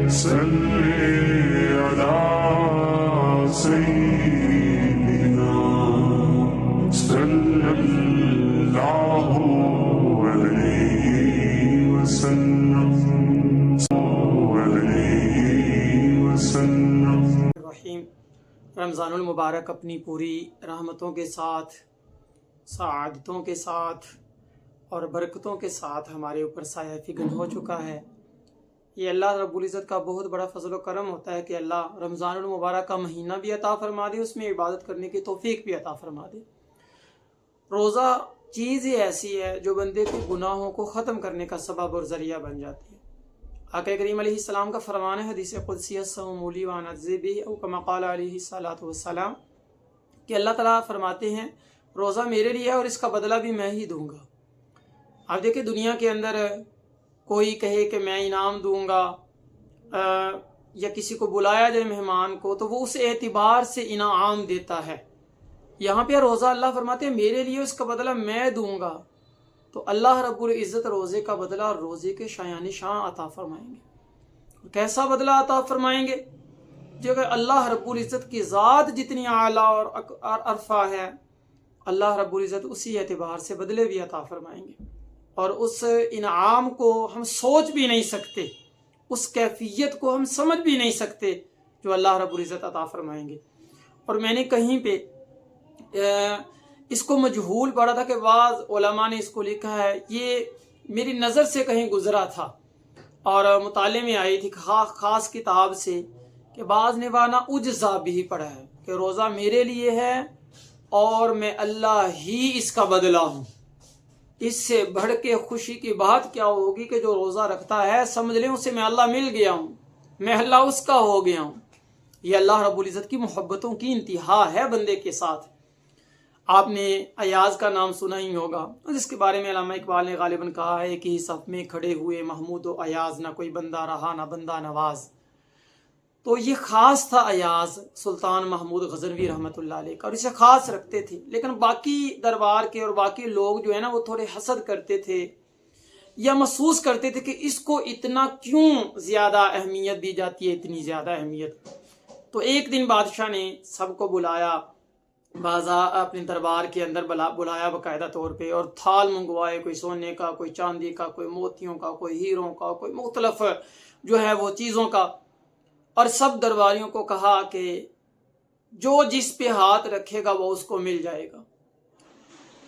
صلی علی سیدنا صلی اللہ علیہ وسلم رحیم۔ رمضان المبارک اپنی پوری رحمتوں کے ساتھ، سعادتوں کے ساتھ اور برکتوں کے ساتھ ہمارے اوپر سایہ فگن ہو چکا ہے۔ یہ اللہ رب العزت کا بہت بڑا فضل و کرم ہوتا ہے کہ اللہ رمضان المبارک کا مہینہ بھی عطا فرما دے، اس میں عبادت کرنے کی توفیق بھی عطا فرما دے۔ روزہ چیز ہی ایسی ہے جو بندے کو گناہوں کو ختم کرنے کا سبب اور ذریعہ بن جاتی ہے۔ آقا کریم علیہ السلام کا فرمان ہے حدیث قدسی الصوم لی وانا اجزی بہ او کما قال علیہ الصلوۃ والسلام کہ اللہ تعالیٰ فرماتے ہیں روزہ میرے لیے ہے اور اس کا بدلہ بھی میں ہی دوں گا۔ آپ دیکھیں دنیا کے اندر کوئی کہے کہ میں انعام دوں گا یا کسی کو بلایا جائے مہمان کو تو وہ اس اعتبار سے انعام دیتا ہے۔ یہاں پہ روزہ اللہ فرماتے ہیں میرے لیے اس کا بدلہ میں دوں گا، تو اللہ رب العزت روزے کا بدلہ اور روزے کے شایان شان عطا فرمائیں گے۔ کیسا بدلہ عطا فرمائیں گے؟ جو کہ اللہ رب العزت کی ذات جتنی اعلیٰ اور عرفہ ہے، اللہ رب العزت اسی اعتبار سے بدلے بھی عطا فرمائیں گے، اور اس انعام کو ہم سوچ بھی نہیں سکتے، اس کیفیت کو ہم سمجھ بھی نہیں سکتے جو اللہ رب العزت عطا فرمائیں گے۔ اور میں نے کہیں پہ اس کو مجہول پڑھا تھا کہ بعض علماء نے اس کو لکھا ہے، یہ میری نظر سے کہیں گزرا تھا اور مطالعے میں آئی تھی خاص کتاب سے کہ بعض نے وانا اجزا بھی پڑھا ہے کہ روزہ میرے لیے ہے اور میں اللہ ہی اس کا بدلہ ہوں۔ اس سے بڑھ کے خوشی کی بات کیا ہوگی کہ جو روزہ رکھتا ہے سمجھ لیں اسے میں اللہ مل گیا ہوں، میں اللہ اس کا ہو گیا ہوں۔ یہ اللہ رب العزت کی محبتوں کی انتہا ہے بندے کے ساتھ۔ آپ نے ایاز کا نام سنا ہی ہوگا، جس کے بارے میں علامہ اقبال نے غالباً کہا ہے کہ صف میں کھڑے ہوئے محمود و ایاز، نہ کوئی بندہ رہا نہ بندہ نواز۔ تو یہ خاص تھا ایاز سلطان محمود غزنوی رحمۃ اللہ علیہ کا، اور اسے خاص رکھتے تھے، لیکن باقی دربار کے اور باقی لوگ جو ہے نا وہ تھوڑے حسد کرتے تھے یا محسوس کرتے تھے کہ اس کو اتنا کیوں زیادہ اہمیت دی جاتی ہے، اتنی زیادہ اہمیت۔ تو ایک دن بادشاہ نے سب کو بلایا، اپنے دربار کے اندر بلایا باقاعدہ طور پہ، اور تھال منگوائے، کوئی سونے کا، کوئی چاندی کا، کوئی موتیوں کا، کوئی ہیروں کا، کوئی مختلف جو ہے وہ چیزوں کا، اور سب درباریوں کو کہا کہ جو جس پہ ہاتھ رکھے گا وہ اس کو مل جائے گا۔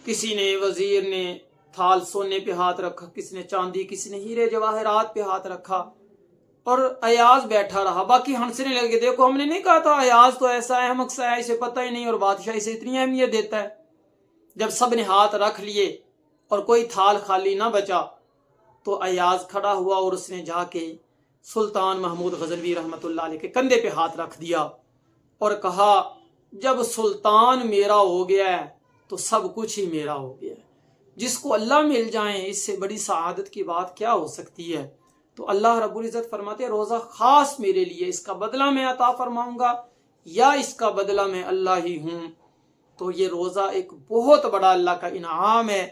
کسی نے وزیر نے تھال سونے پہ ہاتھ رکھا، کسی نے چاندی، کسی نے ہیرے جواہرات پہ ہاتھ رکھا، اور ایاز بیٹھا رہا۔ باقی ہنسنے لگے، دیکھو ہم نے نہیں کہا تھا ایاز تو ایسا ہے، ہم اکثر اسے پتہ ہی نہیں، اور بادشاہ اسے اتنی اہمیت دیتا ہے۔ جب سب نے ہاتھ رکھ لیے اور کوئی تھال خالی نہ بچا تو ایاز کھڑا ہوا اور اس نے جا کے سلطان محمود غزنوی رحمۃ اللہ علیہ کے کندھے پہ ہاتھ رکھ دیا اور کہا جب سلطان میرا ہو گیا ہے تو سب کچھ ہی میرا ہو گیا ہے۔ جس کو اللہ مل جائیں اس سے بڑی سعادت کی بات کیا ہو سکتی ہے؟ تو اللہ رب العزت فرماتے ہیں روزہ خاص میرے لیے، اس کا بدلہ میں عطا فرماؤں گا یا اس کا بدلہ میں اللہ ہی ہوں۔ تو یہ روزہ ایک بہت بڑا اللہ کا انعام ہے،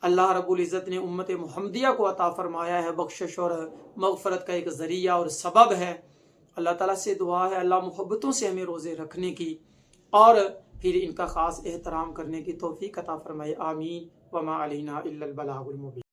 اللہ رب العزت نے امت محمدیہ کو عطا فرمایا ہے، بخشش اور مغفرت کا ایک ذریعہ اور سبب ہے۔ اللہ تعالیٰ سے دعا ہے اللہ محبتوں سے ہمیں روزے رکھنے کی اور پھر ان کا خاص احترام کرنے کی توفیق عطا فرمائے، آمین۔ وما علینا الا البلاغ المبین۔